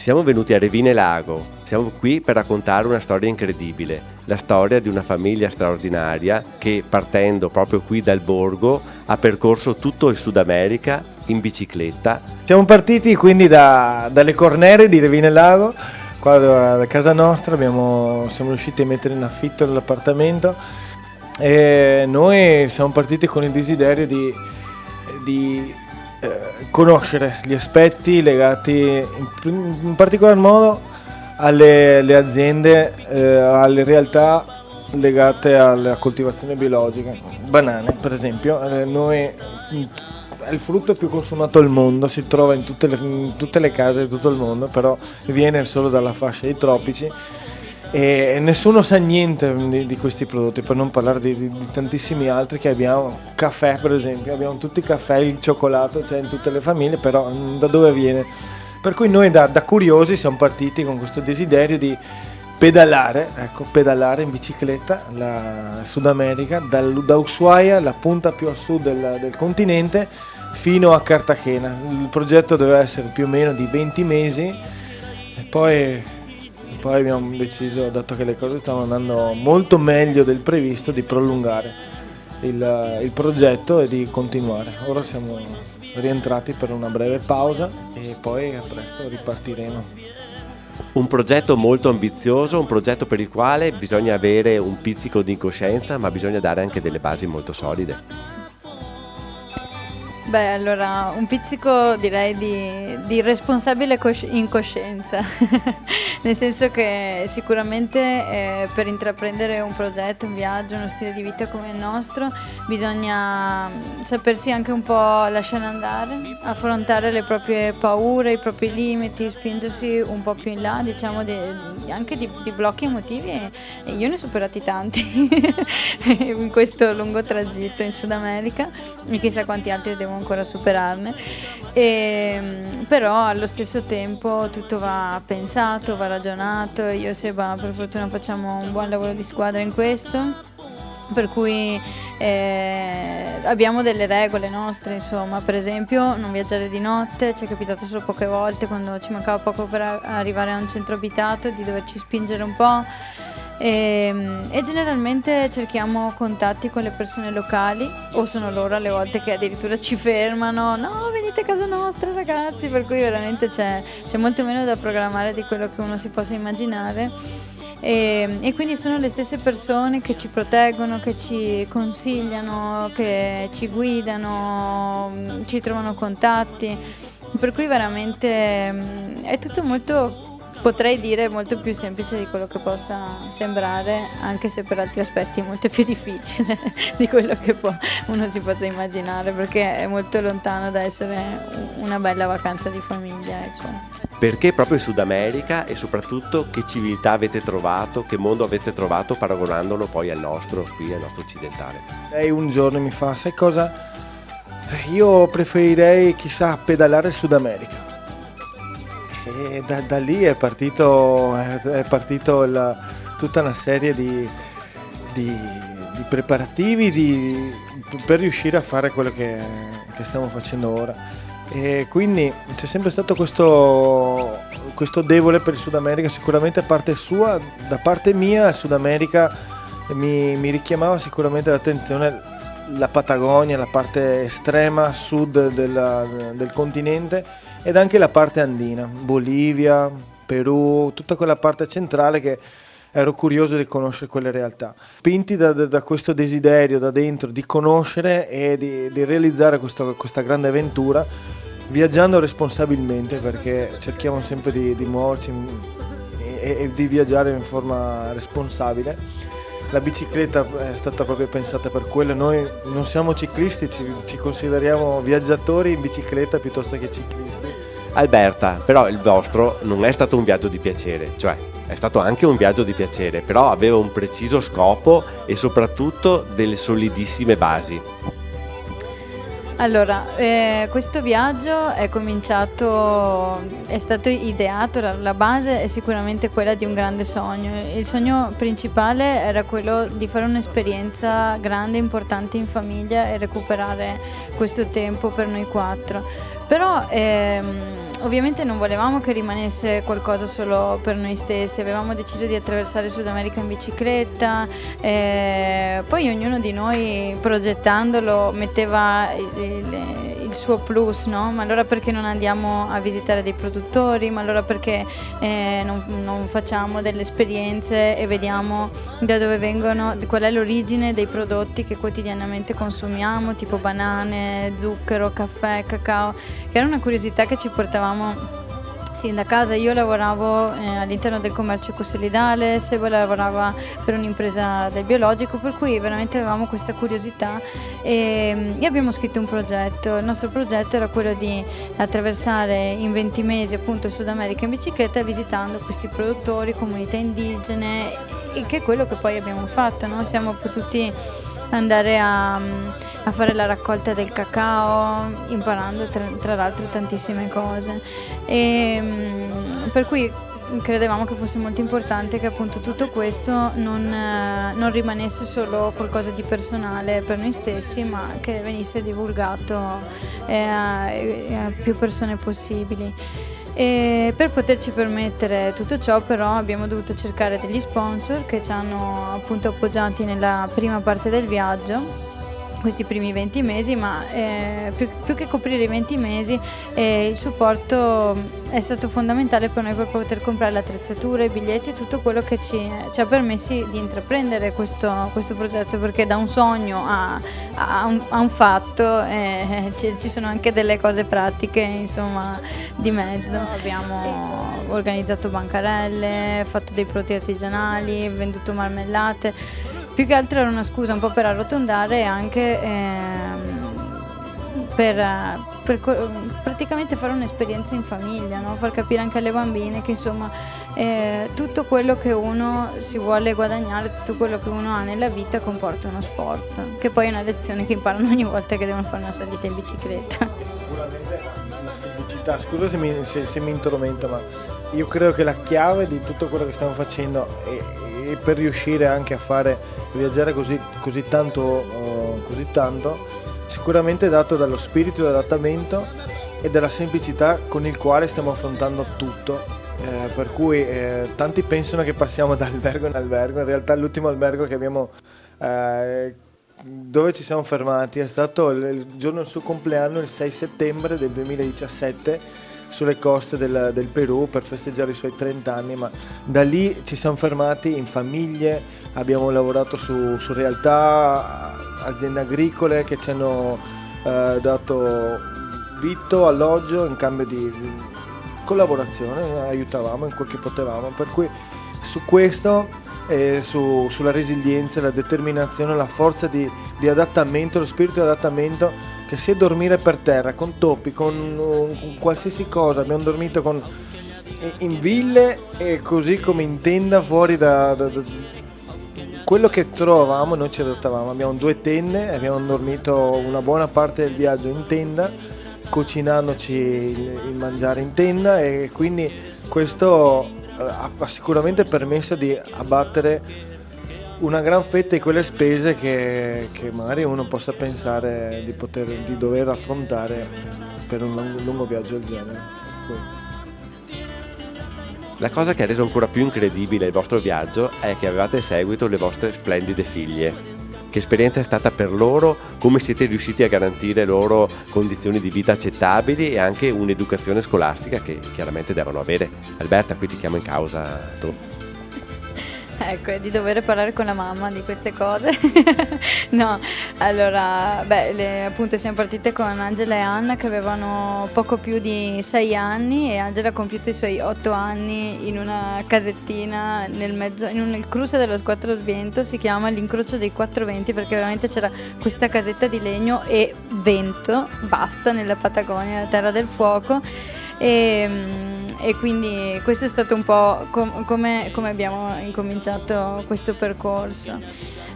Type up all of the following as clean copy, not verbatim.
Siamo venuti a Revine Lago, siamo qui per raccontare una storia incredibile, la storia di una famiglia straordinaria che, partendo proprio qui dal borgo, ha percorso tutto il Sud America in bicicletta. Siamo partiti quindi dalle Cornere di Revine Lago, qua da casa nostra, siamo riusciti a mettere in affitto l'appartamento e noi siamo partiti con il desiderio di conoscere gli aspetti legati in particolar modo alle aziende, alle realtà legate alla coltivazione biologica. Banane, per esempio, è il frutto più consumato al mondo, si trova in tutte le case di tutto il mondo, però viene solo dalla fascia dei tropici e nessuno sa niente di questi prodotti, per non parlare di tantissimi altri che abbiamo. Caffè, per esempio, abbiamo tutti i caffè, il cioccolato c'è in tutte le famiglie, però da dove viene? Per cui noi da curiosi siamo partiti con questo desiderio di pedalare in bicicletta la Sud America, da Ushuaia, la punta più a sud del continente, fino a Cartagena. Il progetto doveva essere più o meno di 20 mesi e poi abbiamo deciso, dato che le cose stavano andando molto meglio del previsto, di prolungare il progetto e di continuare. Ora siamo rientrati per una breve pausa e poi presto ripartiremo. Un progetto molto ambizioso, un progetto per il quale bisogna avere un pizzico di incoscienza, ma bisogna dare anche delle basi molto solide. Beh, allora, un pizzico direi di responsabile incoscienza, nel senso che sicuramente per intraprendere un progetto, un viaggio, uno stile di vita come il nostro, bisogna sapersi anche un po' lasciare andare, affrontare le proprie paure, i propri limiti, spingersi un po' più in là, diciamo, anche di blocchi emotivi e io ne ho superati tanti in questo lungo tragitto in Sud America e chissà quanti altri devo ancora superarne, però allo stesso tempo tutto va pensato, va ragionato. Io e Seba per fortuna facciamo un buon lavoro di squadra in questo, per cui abbiamo delle regole nostre, insomma. Per esempio non viaggiare di notte, ci è capitato solo poche volte quando ci mancava poco per arrivare a un centro abitato di doverci spingere un po'. E generalmente cerchiamo contatti con le persone locali, o sono loro alle volte che addirittura ci fermano: no, venite a casa nostra ragazzi, per cui veramente c'è molto meno da programmare di quello che uno si possa immaginare e quindi sono le stesse persone che ci proteggono, che ci consigliano, che ci guidano, ci trovano contatti, per cui veramente è tutto molto, potrei dire, molto più semplice di quello che possa sembrare, anche se per altri aspetti è molto più difficile di quello che uno si possa immaginare, perché è molto lontano da essere una bella vacanza di famiglia, cioè. Perché proprio in Sud America, e soprattutto che civiltà avete trovato, che mondo avete trovato paragonandolo poi al nostro, qui al nostro occidentale? Lei un giorno mi fa: sai cosa? Io preferirei, chissà, pedalare il Sud America. E da lì è partito tutta una serie di preparativi per riuscire a fare quello che stiamo facendo ora. E quindi c'è sempre stato questo debole per il Sud America, sicuramente a parte sua. Da parte mia il Sud America mi richiamava sicuramente l'attenzione la Patagonia, la parte estrema sud del continente, ed anche la parte andina, Bolivia, Perù, tutta quella parte centrale, che ero curioso di conoscere quelle realtà. Spinti da questo desiderio da dentro di conoscere e di realizzare questa grande avventura, viaggiando responsabilmente, perché cerchiamo sempre di muoverci e di viaggiare in forma responsabile. La bicicletta è stata proprio pensata per quello. Noi non siamo ciclisti, ci consideriamo viaggiatori in bicicletta piuttosto che ciclisti. Alberta, però il vostro non è stato un viaggio di piacere, cioè è stato anche un viaggio di piacere, però aveva un preciso scopo e soprattutto delle solidissime basi. Allora, questo viaggio è stato ideato, la base è sicuramente quella di un grande sogno. Il sogno principale era quello di fare un'esperienza grande, importante in famiglia e recuperare questo tempo per noi quattro. Però ovviamente non volevamo che rimanesse qualcosa solo per noi stessi, avevamo deciso di attraversare il Sud America in bicicletta, poi ognuno di noi progettandolo metteva il suo plus, no? Ma allora perché non andiamo a visitare dei produttori, ma allora perché non facciamo delle esperienze e vediamo da dove vengono, qual è l'origine dei prodotti che quotidianamente consumiamo, tipo banane, zucchero, caffè, cacao, che era una curiosità che ci portavamo sì, da casa. Io lavoravo all'interno del commercio ecosolidale, Sebo lavorava per un'impresa del biologico, per cui veramente avevamo questa curiosità e abbiamo scritto un progetto. Il nostro progetto era quello di attraversare in 20 mesi appunto il Sud America in bicicletta, visitando questi produttori, comunità indigene, e che è quello che poi abbiamo fatto, no? Siamo potuti andare a fare la raccolta del cacao, imparando tra l'altro tantissime cose, e per cui credevamo che fosse molto importante che appunto tutto questo non rimanesse solo qualcosa di personale per noi stessi, ma che venisse divulgato a più persone possibili. E per poterci permettere tutto ciò però abbiamo dovuto cercare degli sponsor che ci hanno appunto appoggiati nella prima parte del viaggio, questi primi 20 mesi, ma più che coprire i 20 mesi il supporto è stato fondamentale per noi per poter comprare l'attrezzatura, i biglietti e tutto quello che ci ha permessi di intraprendere questo progetto, perché da un sogno a un fatto ci sono anche delle cose pratiche insomma di mezzo. Abbiamo organizzato bancarelle, fatto dei prodotti artigianali, venduto marmellate. Più che altro era una scusa un po' per arrotondare e anche per praticamente fare un'esperienza in famiglia, no? Far capire anche alle bambine che insomma tutto quello che uno si vuole guadagnare, tutto quello che uno ha nella vita comporta uno sforzo, che poi è una lezione che imparano ogni volta che devono fare una salita in bicicletta. Sicuramente la semplicità, scusa se mi intromento, ma io credo che la chiave di tutto quello che stiamo facendo e per riuscire anche a viaggiare così tanto, sicuramente è dato dallo spirito di adattamento e dalla semplicità con il quale stiamo affrontando tutto, per cui tanti pensano che passiamo da albergo in albergo. In realtà l'ultimo albergo che abbiamo dove ci siamo fermati è stato il giorno del suo compleanno, il 6 settembre del 2017, sulle coste del Perù per festeggiare i suoi 30 anni, ma da lì ci siamo fermati in famiglie, abbiamo lavorato su realtà, aziende agricole che ci hanno dato vitto, alloggio in cambio di collaborazione, aiutavamo in quel che potevamo, per cui su questo sulla resilienza, la determinazione, la forza di adattamento, lo spirito di adattamento, che sia dormire per terra, con topi, con qualsiasi cosa. Abbiamo dormito in ville e così come in tenda fuori da quello che trovavamo, noi ci adattavamo. Abbiamo 2 tende, abbiamo dormito una buona parte del viaggio in tenda, cucinandoci il mangiare in tenda, e quindi questo ha sicuramente permesso di abbattere una gran fetta di quelle spese che magari uno possa pensare di dover affrontare per un lungo viaggio del genere. La cosa che ha reso ancora più incredibile il vostro viaggio è che avevate in seguito le vostre splendide figlie. Che esperienza è stata per loro? Come siete riusciti a garantire loro condizioni di vita accettabili e anche un'educazione scolastica che chiaramente devono avere? Alberta, qui ti chiamo in causa tu. Ecco, di dover parlare con la mamma di queste cose. No, allora, appunto siamo partite con Angela e Anna che avevano poco più di 6 anni, e Angela ha compiuto i suoi 8 anni in una casettina nel cruce dello Quattro Vento, si chiama l'incrocio dei 4 venti, perché veramente c'era questa casetta di legno e vento, basta, nella Patagonia, la terra del fuoco. e quindi questo è stato un po' come abbiamo incominciato questo percorso.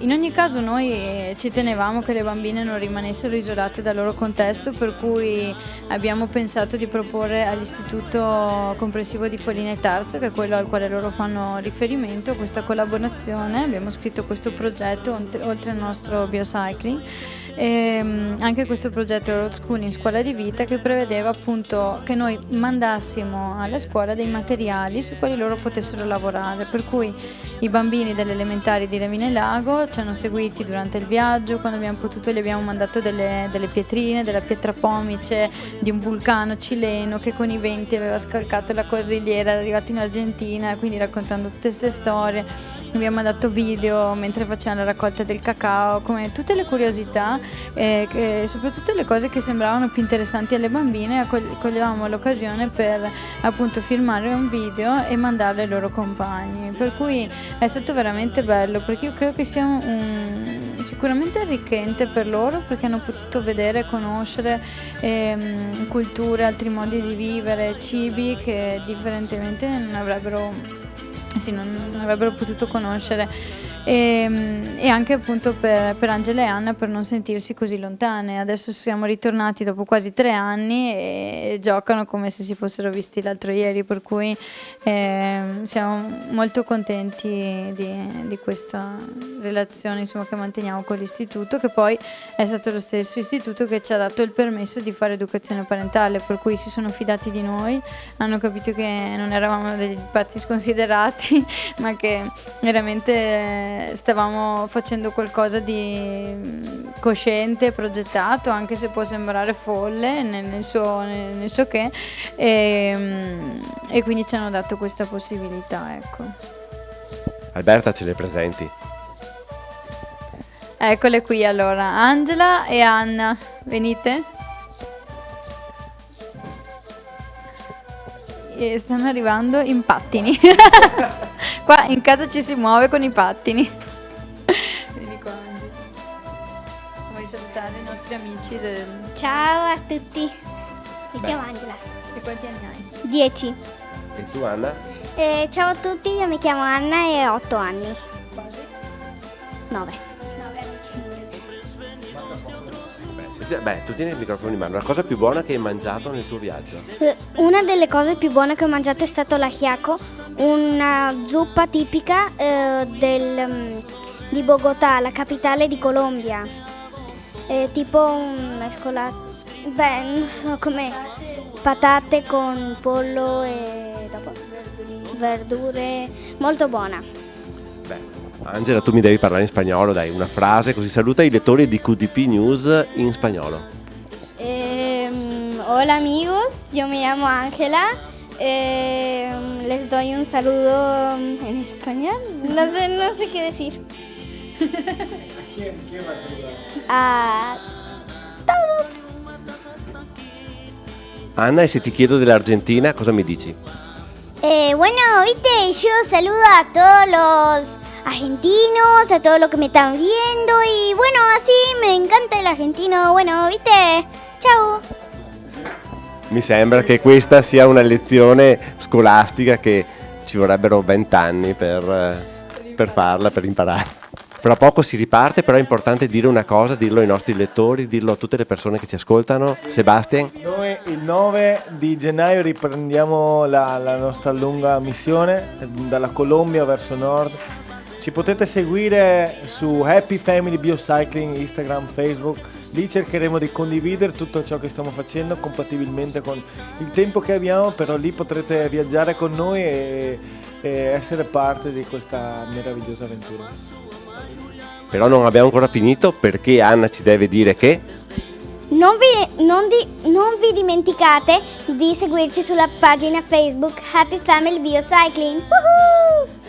In ogni caso noi ci tenevamo che le bambine non rimanessero isolate dal loro contesto, per cui abbiamo pensato di proporre all'Istituto Comprensivo di Foligno e Tarzo, che è quello al quale loro fanno riferimento, questa collaborazione. Abbiamo scritto questo progetto oltre al nostro biocycling. E anche questo progetto Road School in scuola di vita, che prevedeva appunto che noi mandassimo alla scuola dei materiali su quali loro potessero lavorare, per cui i bambini delle elementari di Ravine Lago ci hanno seguiti durante il viaggio. Quando abbiamo potuto gli abbiamo mandato delle pietrine, della pietra pomice di un vulcano cileno che con i venti aveva scalcato la cordigliera, era arrivato in Argentina, quindi raccontando tutte queste storie. Abbiamo mandato video mentre facevano la raccolta del cacao, come tutte le curiosità e soprattutto le cose che sembravano più interessanti alle bambine. Coglievamo l'occasione per appunto filmare un video e mandarle ai loro compagni, per cui è stato veramente bello, perché io credo che sia sicuramente arricchente per loro, perché hanno potuto vedere e conoscere culture, altri modi di vivere, cibi che differentemente non avrebbero potuto conoscere, e anche appunto per Angela e Anna, per non sentirsi così lontane. Adesso siamo ritornati dopo quasi 3 anni e giocano come se si fossero visti l'altro ieri, per cui siamo molto contenti di questa relazione, insomma, che manteniamo con l'istituto, che poi è stato lo stesso istituto che ci ha dato il permesso di fare educazione parentale, per cui si sono fidati di noi, hanno capito che non eravamo dei pazzi sconsiderati, ma che veramente stavamo facendo qualcosa di cosciente, progettato, anche se può sembrare folle nel suo che, e quindi ci hanno dato questa possibilità, ecco. Alberta, ce le presenti? Eccole qui allora, Angela e Anna, venite. E stanno arrivando in pattini. Qua in casa ci si muove con i pattini. Vieni qua, Angela. Vuoi salutare i nostri amici Ciao a tutti, mi chiamo Angela. E quanti anni hai? 10. E tu, Anna? Ciao a tutti, io mi chiamo Anna e ho 8 anni. Quasi? 9. Beh, tu tieni il microfono in mano. La cosa più buona che hai mangiato nel tuo viaggio? Una delle cose più buone che ho mangiato è stato l'ajiaco, una zuppa tipica di Bogotà, la capitale di Colombia. Tipo un mescolato, non so come, patate con pollo e dopo verdure, molto buona. Beh, Angela, tu mi devi parlare in spagnolo, dai, una frase, così saluta i lettori di QDP News in spagnolo. Hola amigos, yo me llamo Ángela, les doy un saludo en español, no sé qué decir. ¿Quién va a saludar? A todos. Anna, e se ti chiedo dell'Argentina, cosa mi dici? Bueno, viste, yo saludo a todos los argentinos, a todos los que me están viendo y bueno, así me encanta el argentino, bueno, viste, ciao. Mi sembra che questa sia una lezione scolastica che ci vorrebbero 20 anni per farla, per imparare. Fra poco si riparte, però è importante dire una cosa, dirlo ai nostri lettori, dirlo a tutte le persone che ci ascoltano. Sebastian? Noi il 9 di gennaio riprendiamo la nostra lunga missione dalla Colombia verso nord. Ci potete seguire su Happy Family Biocycling, Instagram, Facebook. Lì cercheremo di condividere tutto ciò che stiamo facendo compatibilmente con il tempo che abbiamo, però lì potrete viaggiare con noi e essere parte di questa meravigliosa avventura. Però non abbiamo ancora finito, perché Anna ci deve dire che Non vi dimenticate di seguirci sulla pagina Facebook Happy Family Biocycling. Woohoo!